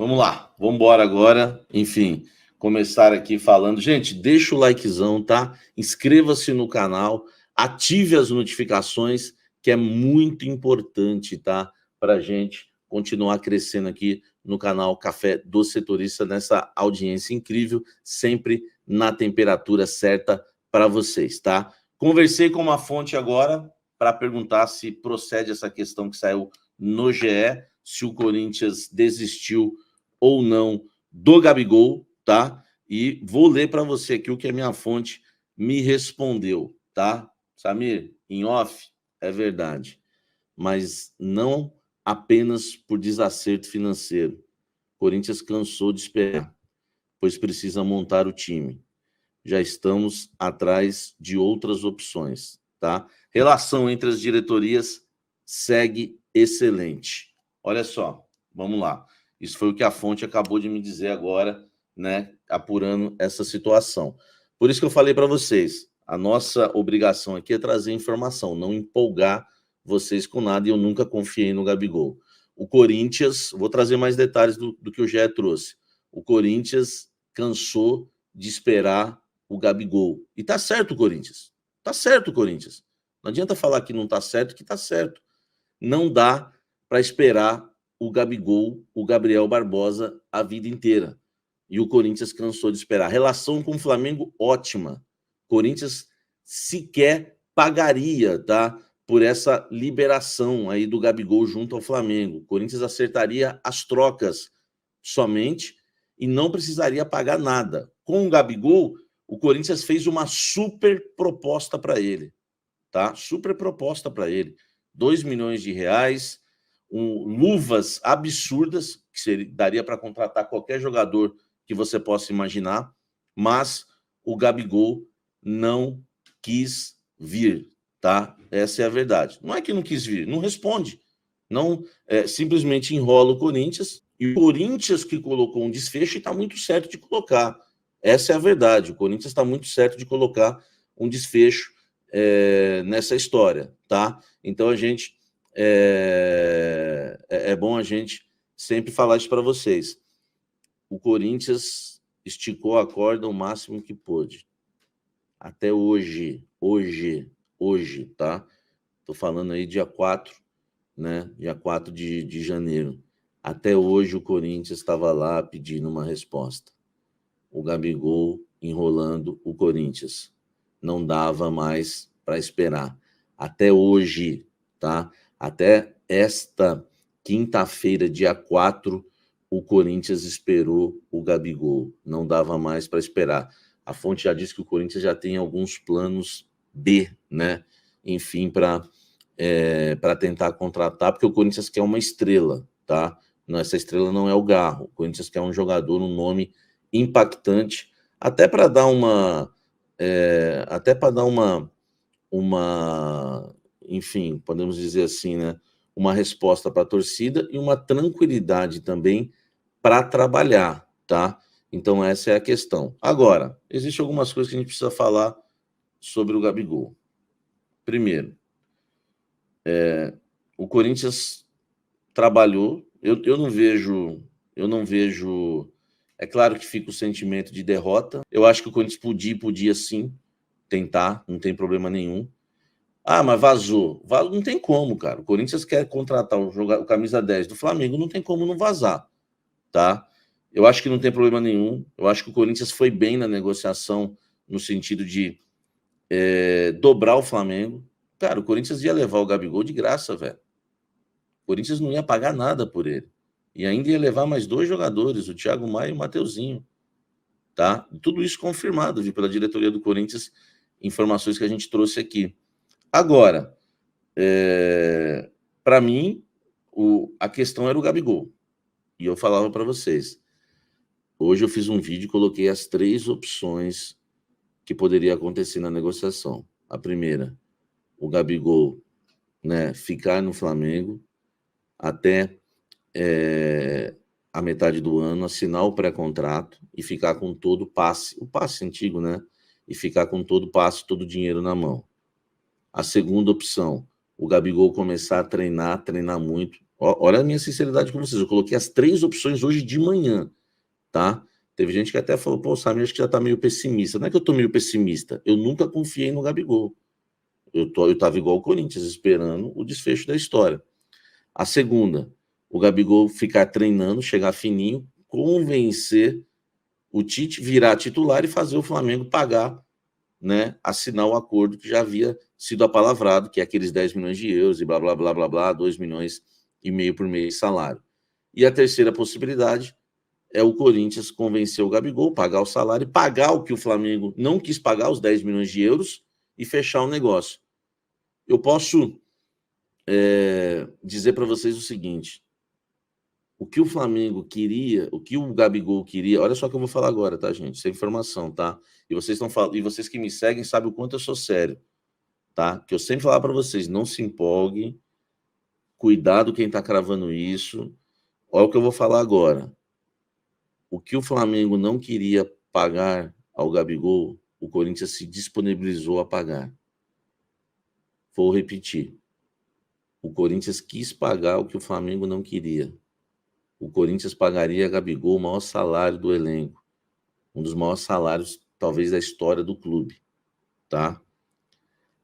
Vamos lá, vamos embora agora. Enfim, começar aqui falando. Gente, deixa o likezão, tá? Inscreva-se no canal, ative as notificações, que é muito importante, tá? Para a gente continuar crescendo aqui no canal Café do Setorista, nessa audiência incrível, sempre na temperatura certa para vocês, tá? Conversei com uma fonte agora para perguntar se procede essa questão que saiu no GE, se o Corinthians desistiu ou não do Gabigol, tá? E vou ler para você aqui o que a minha fonte me respondeu, tá? Samir, em off, é verdade, mas não apenas por desacerto financeiro. O Corinthians cansou de esperar, pois precisa montar o time. Já estamos atrás de outras opções, tá? Relação entre as diretorias segue excelente. Olha só, vamos lá. Isso foi o que a fonte acabou de me dizer agora, né? Apurando essa situação. Por isso que eu falei para vocês, a nossa obrigação aqui é trazer informação, não empolgar vocês com nada, e eu nunca confiei no Gabigol. O Corinthians, vou trazer mais detalhes do que o Gé trouxe. O Corinthians cansou de esperar o Gabigol. E tá certo o Corinthians. Tá certo o Corinthians. Não adianta falar que não tá certo, que tá certo. Não dá para esperar o Gabigol, o Gabriel Barbosa, a vida inteira. E o Corinthians cansou de esperar. Relação com o Flamengo, ótima. Corinthians sequer pagaria, tá? Por essa liberação aí do Gabigol junto ao Flamengo. O Corinthians acertaria as trocas somente e não precisaria pagar nada. Com o Gabigol, o Corinthians fez uma super proposta para ele, tá? Super proposta para ele. 2 milhões de reais, luvas absurdas, que daria para contratar qualquer jogador que você possa imaginar, mas o Gabigol não quis vir, tá? Essa é a verdade. Não é que não quis vir, não responde. Não, simplesmente enrola o Corinthians, e o Corinthians que colocou um desfecho e está muito certo de colocar. Essa é a verdade. O Corinthians está muito certo de colocar um desfecho nessa história, tá? Então a gente é bom a gente sempre falar isso para vocês. O Corinthians esticou a corda o máximo que pôde. Até hoje, tá? Tô falando aí dia 4, né? Dia 4 de janeiro. Até hoje o Corinthians estava lá pedindo uma resposta. O Gabigol enrolando o Corinthians. Não dava mais para esperar. Até hoje, tá? Até esta quinta-feira, dia 4, o Corinthians esperou o Gabigol. Não dava mais para esperar. A fonte já disse que o Corinthians já tem alguns planos B, né? Enfim, para tentar contratar, porque o Corinthians quer uma estrela, tá? Essa estrela não é o Garro. O Corinthians quer um jogador, um nome impactante, até para dar uma, enfim, podemos dizer assim, né? Uma resposta para a torcida e uma tranquilidade também para trabalhar, tá? Então essa é a questão. Agora, existem algumas coisas que a gente precisa falar sobre o Gabigol. Primeiro, o Corinthians trabalhou. Eu não vejo. É claro que fica o sentimento de derrota. Eu acho que o Corinthians podia sim tentar, não tem problema nenhum. Ah, mas vazou. Não tem como, cara. O Corinthians quer contratar o camisa 10 do Flamengo, não tem como não vazar, tá? Eu acho que não tem problema nenhum. Eu acho que o Corinthians foi bem na negociação, no sentido de dobrar o Flamengo. Cara, o Corinthians ia levar o Gabigol de graça, velho. O Corinthians não ia pagar nada por ele. E ainda ia levar mais 2 jogadores, o Thiago Maia e o Mateuzinho. Tá? Tudo isso confirmado, viu, pela diretoria do Corinthians, informações que a gente trouxe aqui. Agora, para mim, a questão era o Gabigol. E eu falava para vocês. Hoje eu fiz um vídeo e coloquei as 3 opções que poderia acontecer na negociação. A primeira, o Gabigol, né, ficar no Flamengo até a metade do ano, assinar o pré-contrato e ficar com todo o passe antigo, né? E ficar com todo o passe, todo o dinheiro na mão. A segunda opção, o Gabigol começar a treinar muito. Olha a minha sinceridade com vocês. Eu coloquei as 3 opções hoje de manhã, tá? Teve gente que até falou, pô, Samir, acho que já tá meio pessimista. Não é que eu tô meio pessimista, eu nunca confiei no Gabigol. Eu tava igual o Corinthians, esperando o desfecho da história. A segunda, o Gabigol ficar treinando, chegar fininho, convencer o Tite, virar titular e fazer o Flamengo pagar, né, assinar o acordo que já havia sido apalavrado, que é aqueles 10 milhões de euros e blá, blá, blá, blá, blá, 2 milhões e meio por mês de salário. E a terceira possibilidade é o Corinthians convencer o Gabigol, pagar o salário, pagar o que o Flamengo não quis pagar, os 10 milhões de euros, e fechar o negócio. Eu posso dizer para vocês o seguinte, o que o Flamengo queria, o que o Gabigol queria, olha só o que eu vou falar agora, tá, gente? Isso é informação, tá? E vocês que me seguem sabem o quanto eu sou sério, tá? Que eu sempre falar para vocês, não se empolguem, cuidado quem tá cravando isso. Olha o que eu vou falar agora. O que o Flamengo não queria pagar ao Gabigol, o Corinthians se disponibilizou a pagar. Vou repetir. O Corinthians quis pagar o que o Flamengo não queria. O Corinthians pagaria a Gabigol o maior salário do elenco. Um dos maiores salários, talvez, da história do clube. Tá?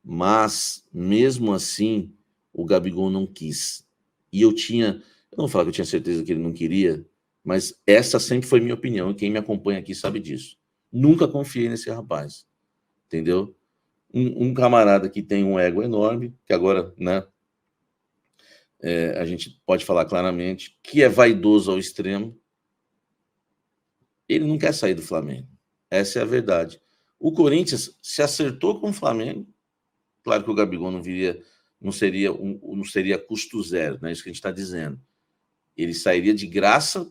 Mas, mesmo assim, o Gabigol não quis. E eu não vou falar que eu tinha certeza que ele não queria, mas essa sempre foi minha opinião, e quem me acompanha aqui sabe disso. Nunca confiei nesse rapaz, entendeu? Um camarada que tem um ego enorme, que agora, né, a gente pode falar claramente, que é vaidoso ao extremo, ele não quer sair do Flamengo. Essa é a verdade. O Corinthians se acertou com o Flamengo, claro que o Gabigol não seria custo zero, não é isso que a gente está dizendo. Ele sairia de graça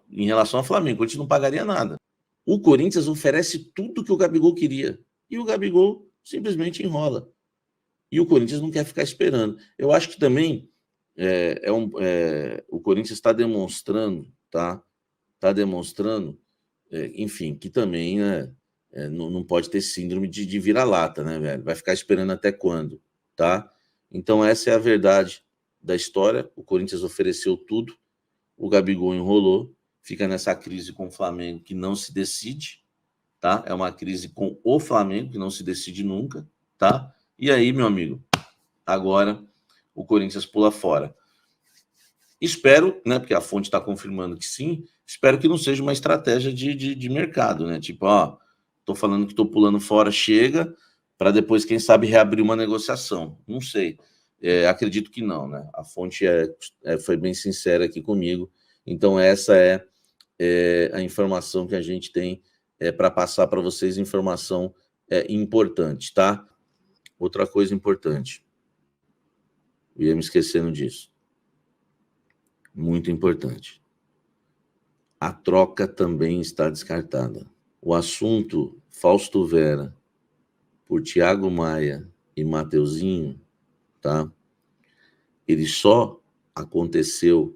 em relação ao Flamengo, o Corinthians não pagaria nada. O Corinthians oferece tudo que o Gabigol queria, e o Gabigol simplesmente enrola. E o Corinthians não quer ficar esperando. Eu acho que também o Corinthians está demonstrando, tá? Está demonstrando, enfim, que também não pode ter síndrome de vira-lata, né, velho? Vai ficar esperando até quando, tá? Então, essa é a verdade da história. O Corinthians ofereceu tudo, o Gabigol enrolou, fica nessa crise com o Flamengo que não se decide, tá? É uma crise com o Flamengo que não se decide nunca, tá? E aí, meu amigo, agora o Corinthians pula fora. Espero, né, porque a fonte está confirmando que sim, espero que não seja uma estratégia de mercado, né? Tipo, ó, tô falando que tô pulando fora, chega, para depois, quem sabe, reabrir uma negociação. Não sei. Acredito que não, né? A fonte foi bem sincera aqui comigo. Então, essa é a informação que a gente tem para passar para vocês, informação importante, tá? Outra coisa importante. Eu ia me esquecendo disso. Muito importante. A troca também está descartada. O assunto Fausto Vera por Thiago Maia e Mateuzinho, tá? Ele só aconteceu,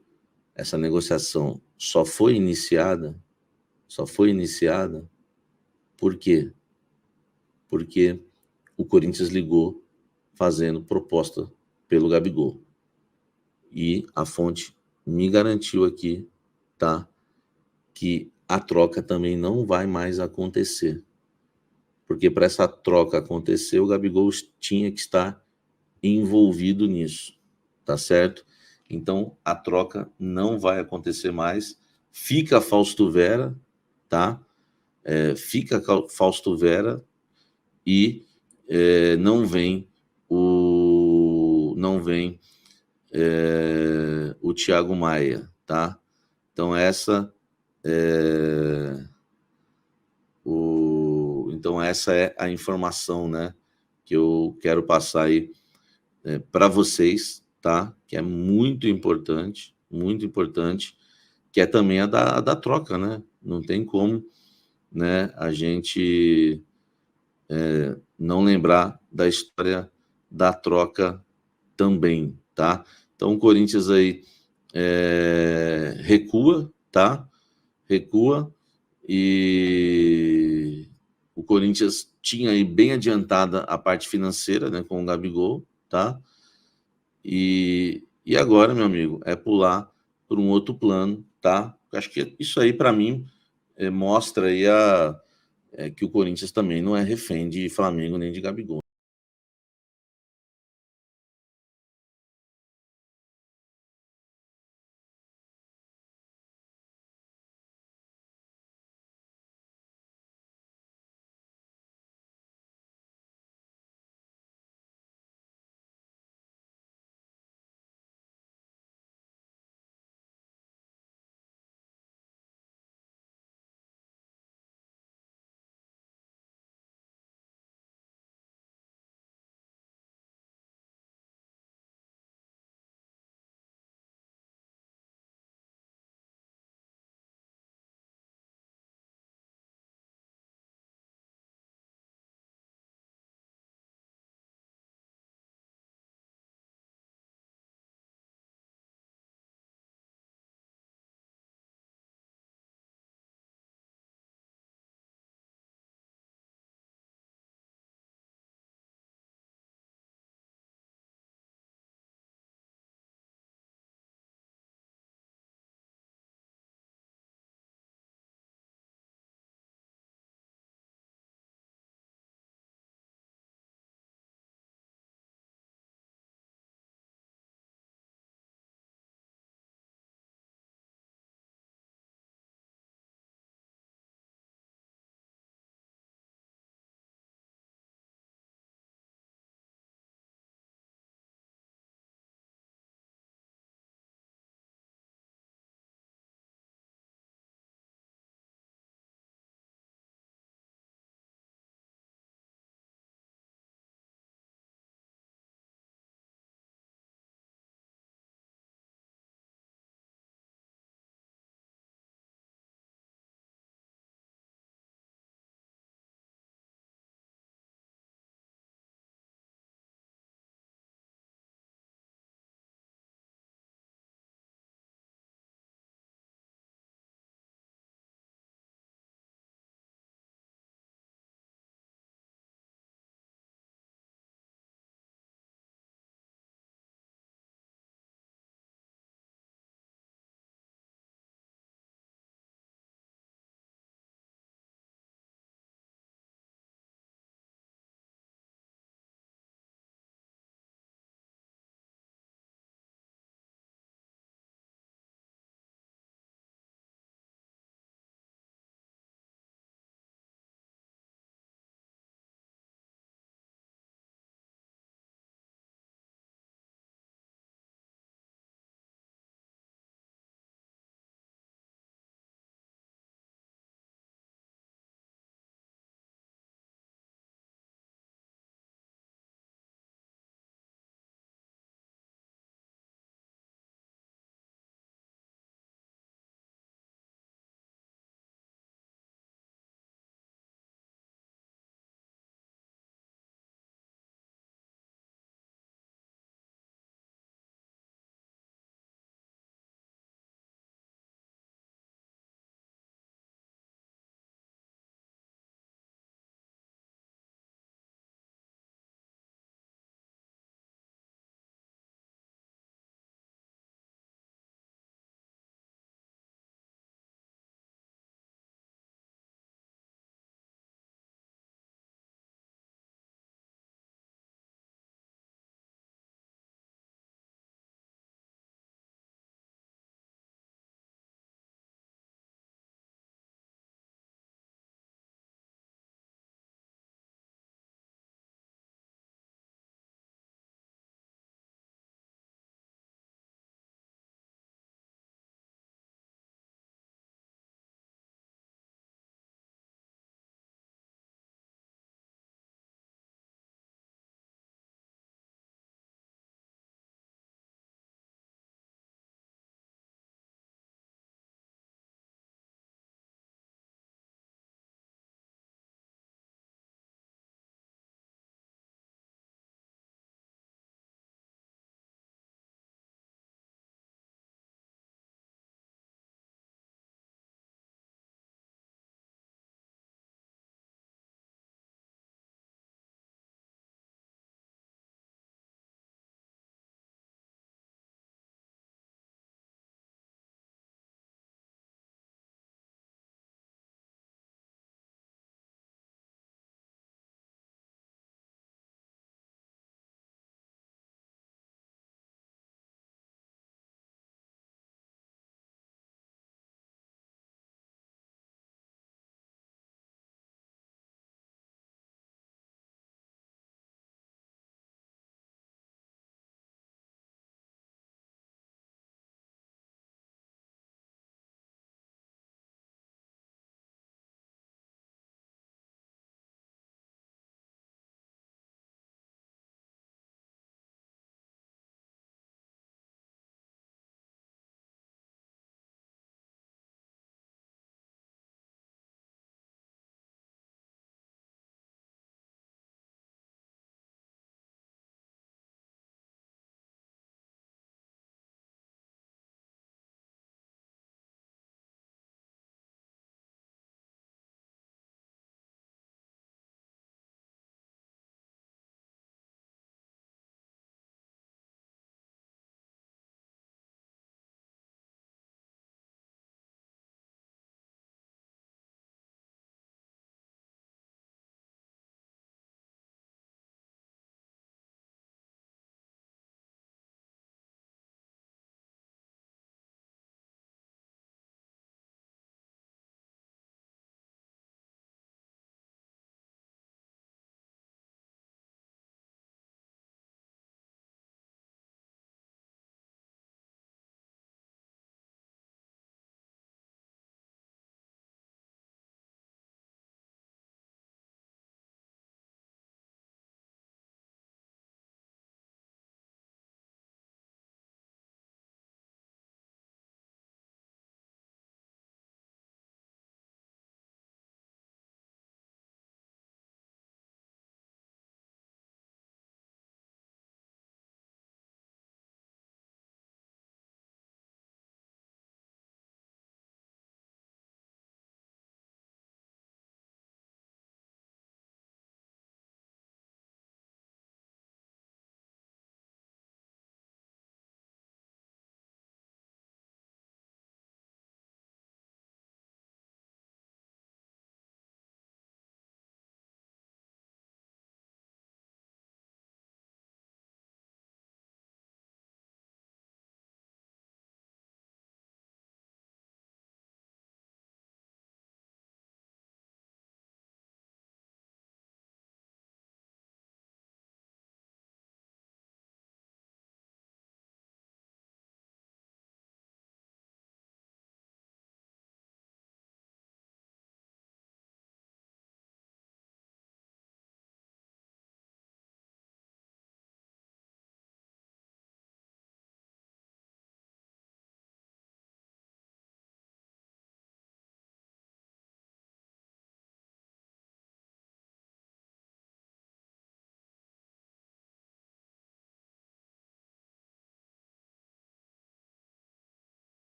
essa negociação só foi iniciada, por quê? Porque o Corinthians ligou fazendo proposta pelo Gabigol. E a fonte me garantiu aqui, tá? Que a troca também não vai mais acontecer. Porque para essa troca acontecer, o Gabigol tinha que estar envolvido nisso, tá certo? Então, a troca não vai acontecer mais. Fica Fausto Vera, tá? Fica Fausto Vera e não vem o Thiago Maia, tá? Então, essa é a informação, né, que eu quero passar aí para vocês, tá? Que é muito importante, que é também a da troca, né? Não tem como, né, a gente não lembrar da história da troca também, tá? Então o Corinthians aí recua, tá? Recua, e o Corinthians tinha aí bem adiantada a parte financeira, né, com o Gabigol, tá? E E agora, meu amigo, é pular para um outro plano, tá? Acho que isso aí, para mim, mostra aí que o Corinthians também não é refém de Flamengo nem de Gabigol.